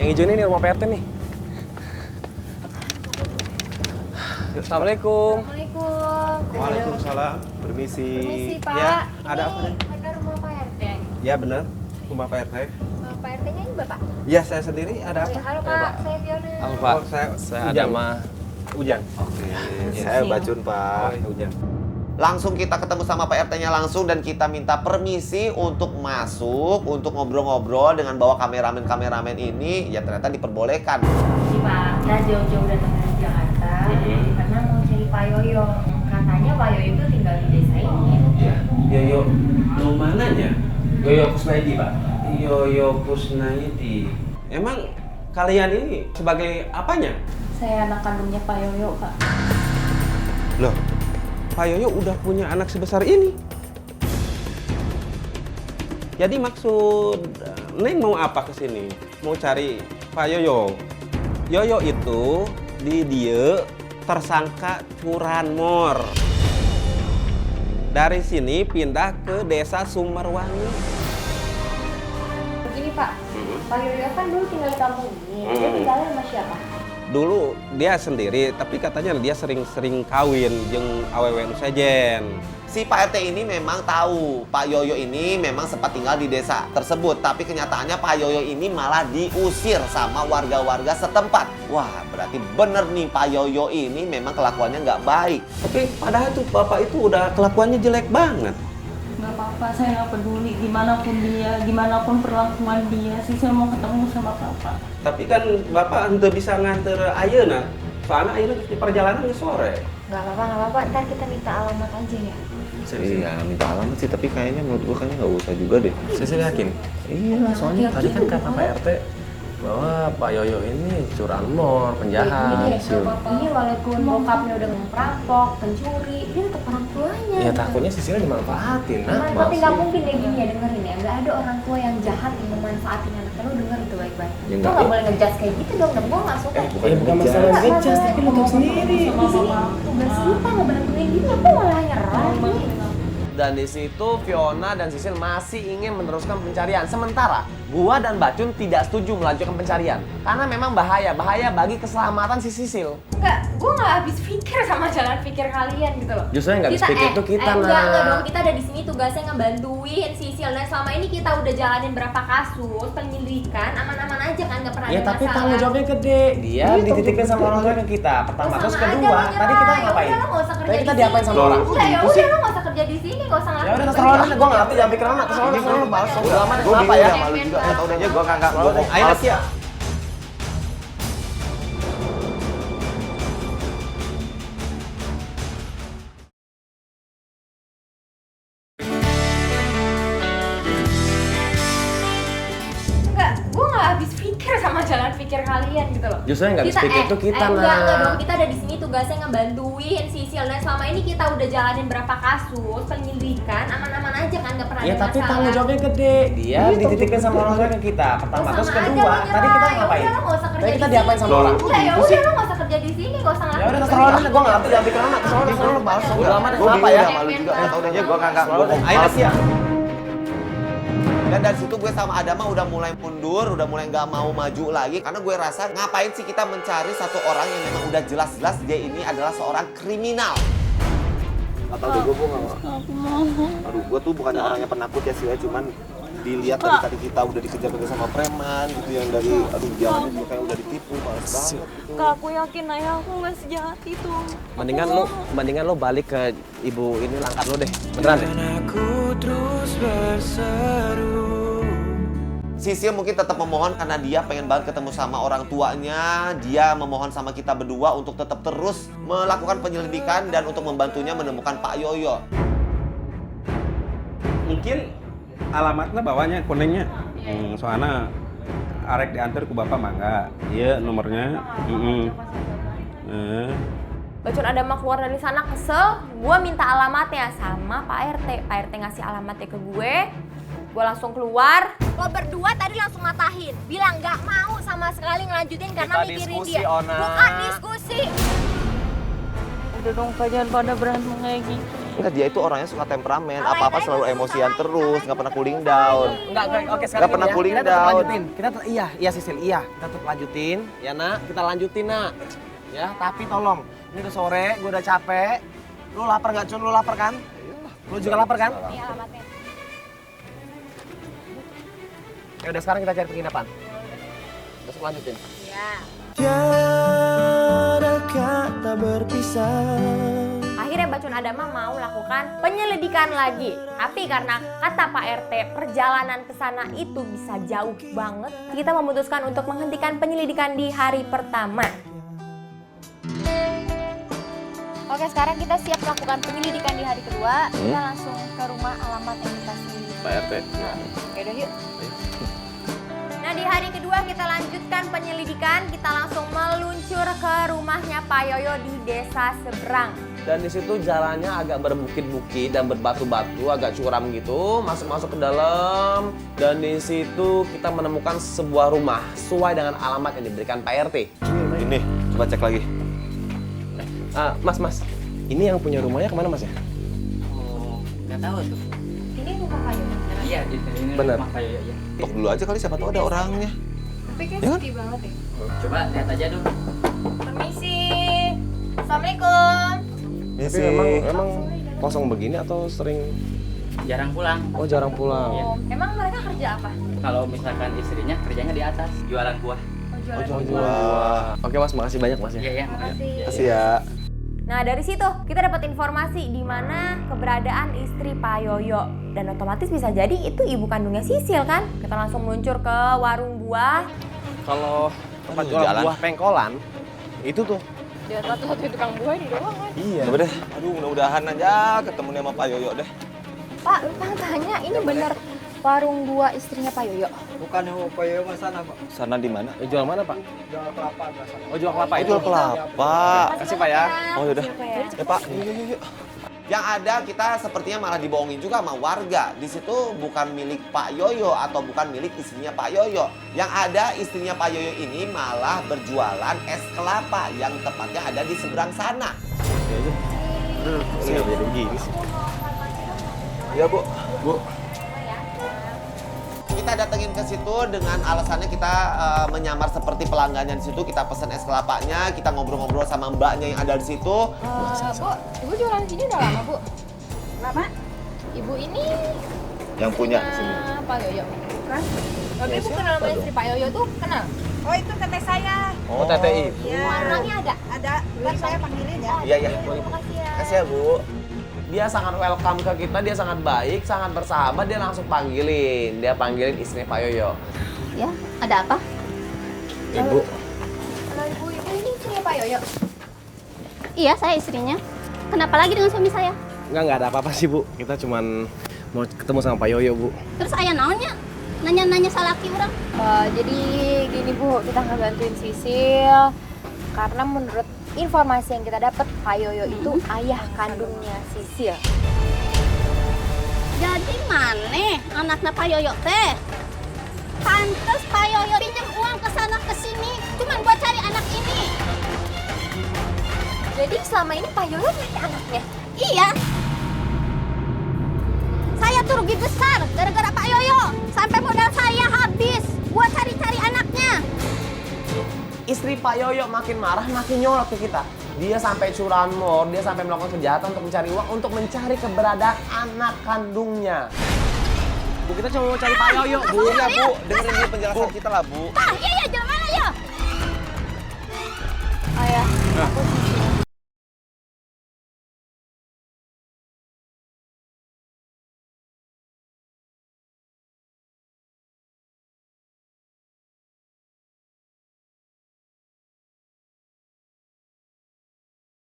Yang hijau ini rumah PRT nih. Assalamualaikum. Assalamualaikum. Waalaikumsalam. Permisi. Permisi, Pak. Ya, ada apa nih? Benar rumah Pak RT. Ya benar, rumah Pak RT. Pak RT-nya ini Bapak? Ya, saya sendiri. Ada apa? Halo Ya, Pak, Pak. saya Fiona. Halo Pak. Oh, saya Saya Ujang. Adama. Ujang. Oke. Saya Bacun, Pak. Ujang. Langsung kita ketemu sama Pak RT-nya langsung dan kita minta permisi untuk masuk, untuk ngobrol-ngobrol dengan bawa kameramen ini. Ya ternyata diperbolehkan. Ini Pak, kita jauh-jauh datang dari Jakarta karena mau cari Pak Yoyo. Katanya Pak Yoyo itu tinggal di desa ini. Ya, Yoyo. Lu mananya? Yoyo Kusnaidi, Pak. Yoyo Kusnaidi. Emang kalian ini sebagai apanya? Saya anak kandungnya Pak Yoyo, Pak. Loh, Pak Yoyo udah punya anak sebesar ini. Jadi maksud Neng mau apa ke sini? Mau cari Pak Yoyo. Yoyo itu di dia tersangka curanmor. Dari sini pindah ke desa Sumerwangi. Begini Pak, Pak Yoyo kan dulu tinggal di kampung ini. Dia tinggalnya sama siapa? Dulu dia sendiri, tapi katanya dia sering kawin jeung awewe nu sejen. Si Pak RT ini memang tahu Pak Yoyo ini memang sempat tinggal di desa tersebut. Tapi kenyataannya Pak Yoyo ini malah diusir sama warga-warga setempat. Wah, berarti bener nih Pak Yoyo ini memang kelakuannya nggak baik. Tapi padahal itu bapak itu udah kelakuannya jelek banget. Nggak apa-apa, saya nggak peduli dimanapun dia, gimana pun perlakuan dia sih, saya mau ketemu sama papa. Tapi kan bapak ente bisa nganter ayeuna. Soalnya ayeuna di perjalanan ke sore. Nggak apa-apa. Ntar kita minta alamat aja ya. Iya, minta alamat sih, tapi kayaknya menurut gua kayaknya nggak usah juga deh. Saya yakin. Iya lah, Soalnya tadi kan kata Pak RT bahwa Pak Yoyo ini curanmor, penjahat. Ini walaupun bokapnya udah merampok, pencuri, dia tetap orang tuanya. Ya takutnya Sisilnya dimanfaatin, nah. Tapi nggak mungkin deh gini ya, dengerin ya. Nggak ada orang tua yang jahat yang memanfaatin anaknya. Lo denger itu baik-baik. Ya, Lo nggak boleh ngejudge kayak gitu dong. Dan gue nggak suka. Bukan masalah ngejudge, tapi lo tahu sendiri. Di sini tugas kita ngebantuin dia, aku malah nyerah. Dan di situ Fiona dan Sisil masih ingin meneruskan pencarian. Sementara gua dan Bacun tidak setuju melanjutkan pencarian karena memang bahaya bagi keselamatan si Sisil. Enggak, gue nggak habis pikir sama jalan pikir kalian gitu loh. Justru yang nggak habis pikir itu kita, enggak Nak. dong, kita ada di sini tugasnya ngebantuin Sisil. Dan selama ini kita udah jalanin berapa kasus penyelidikan, aman-aman aja kan, nggak pernah Ya ada tapi masalah. tanggung jawabnya gede. Dia dititipin sama orang tua ke kita. Pertama, terus Sama aja kedua, lo tadi kita nyerah. ngapain? Ya udah, lo nggak usah kerja Tadi di kita sini. diapain sama orang? Udah ya Gitu sih. udah, lo nggak usah kerja di sini, nggak usah Ya ngelakuin. udah terserah lu, gua nggak ngerti, jangan pikir anak. Terserah lu, balas. Udah amat deh, Gua kenapa bingung ya? udah malu juga. Tau aja gua nggak bohong. Ayo Nas ya. Enggak, gue nggak habis pikir sama jalan pikir kalian gitu loh. Justru yang nggak habis pikir itu kita, enggak Nak. dong, kita ada di sini tugasnya ngebantuin Sisil. Dan selama ini kita udah jalanin berapa kasus penyelidikan, aman-aman aja kan, nggak pernah Ya ada tapi masalah. tanggung jawabnya gede. Dia dititipin sama orang tua ke kita. Pertama, Ya terus sama aja kedua, lo tadi kita nyerah. ngapain? Ya udah, lo nggak usah kerja Tadi di kita sini. diapain sama orang? Udah ya Gitu udah, sih. lo nggak usah kerja di sini, nggak usah Ya ngelakuin. udah terserah lu, gua nggak ngerti, jangan pikir anak. Terserah lu, balas. Udah amat deh, Gua kenapa bingung ya? udah malu juga. Tau aja gua nggak bohong. Ayo Nas ya. Dan dari situ gue sama Adama udah mulai mundur, udah mulai nggak mau maju lagi. Karena gue rasa ngapain sih kita mencari satu orang yang memang udah jelas-jelas dia ini adalah seorang kriminal. Atau deh gua nggak. Aku mau. Aduh, gua tuh bukan orangnya penakut ya sih, ya. Cuman dilihat tadi kita udah dikejar-kejar sama preman gitu yang dari jalannya juga kayak udah ditipu, males banget gitu. Kak, aku yakin ayah aku nggak sejahat itu. Mendingan lo balik ke ibu ini langkat lo deh. Beneran deh. Sisil mungkin tetap memohon karena dia pengen banget ketemu sama orang tuanya. Dia memohon sama kita berdua untuk tetap terus melakukan penyelidikan dan untuk membantunya menemukan Pak Yoyo. Mungkin alamatnya bawahnya kuningnya. Soalnya arek diantar ku bapak mangga. Iya nomornya. Bacun Adama keluar dari sana kesel, gue minta alamatnya sama Pak RT. Pak RT ngasih alamatnya ke gue langsung keluar. Lo berdua tadi langsung matahin, bilang nggak mau sama sekali ngelanjutin karena Kita mikirin diskusi, dia. Ona. Bukan diskusi. Udah dong, Kak, jangan pada berantem kayak gitu. Enggak, dia itu orangnya suka temperamen, apa-apa selalu emosian terus, nggak pernah cooling down. Enggak, oke sekarang Nggak pernah gini ya, cooling kita tetap down. lanjutin. Iya Sisil, iya. Kita tetap lanjutin, ya nak. Kita lanjutin nak. Ya, tapi tolong. Ini udah sore, gue udah capek. Lu lapar nggak Cun? Lu lapar kan? Lu juga lapar kan? Ini alamatnya. Ya udah sekarang kita cari penginapan. Terus lanjutin. Iya. Tiada kata berpisah. Akhirnya Bacun Adama mau lakukan penyelidikan lagi. Tapi karena kata Pak RT perjalanan ke sana itu bisa jauh banget, kita memutuskan untuk menghentikan penyelidikan di hari pertama. Oke, sekarang kita siap melakukan penyelidikan di hari kedua. Kita langsung ke rumah alamat yang dikasih Pak RT. Oke, udah yuk. Nah, di hari kedua kita lanjutkan penyelidikan. Kita langsung meluncur ke rumahnya Pak Yoyo di desa seberang. Dan di situ jalannya agak berbukit-bukit dan berbatu-batu, agak curam gitu, masuk ke dalam. Dan di situ kita menemukan sebuah rumah sesuai dengan alamat yang diberikan Pak RT. Ini, coba cek lagi. Mas, ini yang punya rumahnya kemana Mas ya? Nggak tahu tuh. Ini rumah Pak Yoyo. Iya, ini Bener. rumah kayu ya. Tok dulu aja kali, siapa tahu ada orangnya. Tapi kayak Ya kan? sepi banget ya. Coba lihat aja dong. Permisi. Assalamualaikum. Tapi emang kosong begini atau sering? Jarang pulang. Oh jarang pulang. Iya. Emang mereka kerja apa? Kalau misalkan istrinya kerjanya di atas, jualan buah. Oh, jualan. Oke Mas, makasih banyak Mas ya. Iya, iya. Makasih. Kasih ya. Nah, dari situ kita dapat informasi di mana keberadaan istri Pak Yoyo. Dan otomatis bisa jadi itu ibu kandungnya Sisil kan? Kita langsung meluncur ke warung buah. Kalau tempat Aduh, jualan jalan. buah pengkolan, itu tuh. Dia satu-satu tukang buah di doang kan? Iya. Coba deh. Aduh, mudah-mudahan aja ketemu sama Pak Yoyo deh. Pak, lupa tanya, ini bener warung buah istrinya Pak Yoyo? Bukan Pak Yoyo mas sana Pak. Sana di mana? Jual mana Pak? Jual kelapa mas. Oh jual kelapa itu. Jual kelapa. Kasih Pak ya. Oh yaudah. Siapa ya? Ya Pak, yuk. Yang ada kita sepertinya malah dibohongin juga sama warga. Di situ bukan milik Pak Yoyo atau bukan milik istrinya Pak Yoyo. Yang ada istrinya Pak Yoyo ini malah berjualan es kelapa yang tepatnya ada di seberang sana. Ini nggak jadi begini sih. Ya Bu. Bu. Kita datengin ke situ dengan alasannya kita menyamar seperti pelanggannya di situ. Kita pesen es kelapanya, kita ngobrol-ngobrol sama mbaknya yang ada di situ. Bu, ibu jualan sini udah lama, Bu? Lama? Ibu ini Yang punya di sini. Pak Yoyo. Kan? Tapi ibu kenal sama istri Pak Yoyo tuh kenal? Oh itu teteh saya. Oh TTI. Iya. Orangnya ada? Ada. Ntar saya panggilin ya. Iya, iya. Makasih ya. Kasih ya Bu. Dia sangat welcome ke kita, dia sangat baik, sangat bersahabat, dia langsung panggilin. Dia panggilin istrinya Pak Yoyo. Ya, ada apa? Ibu. Kalau ibu ini istrinya Pak Yoyo. Iya, saya istrinya. Kenapa lagi dengan suami saya? Nggak ada apa-apa sih Bu. Kita cuman mau ketemu sama Pak Yoyo Bu. Terus ayah naonnya? Nanya-nanya salaki orang. Jadi gini Bu, kita ngebantuin Sisil karena menurut informasi yang kita dapat Pak Yoyo itu ayah kandungnya Sisil. Jadi mana anaknya Pak Yoyo teh? Pantes Pak Yoyo pinjam uang ke sana ke sini cuma buat cari anak ini. Jadi selama ini Pak Yoyo nyari anaknya. Iya. Saya tuh rugi besar gara-gara Pak Yoyo. Sampai modal saya habis buat cari-cari anaknya. Istri Pak Yoyo makin marah, makin nyolot ke kita. Dia sampai curanmor, dia sampai melakukan kejahatan untuk mencari uang, untuk mencari keberadaan anak kandungnya. Bu, kita cuma mau cari Pak Yoyo, Bu. Iya Bu, dengerin dulu penjelasan kita lah Bu. Ah, iya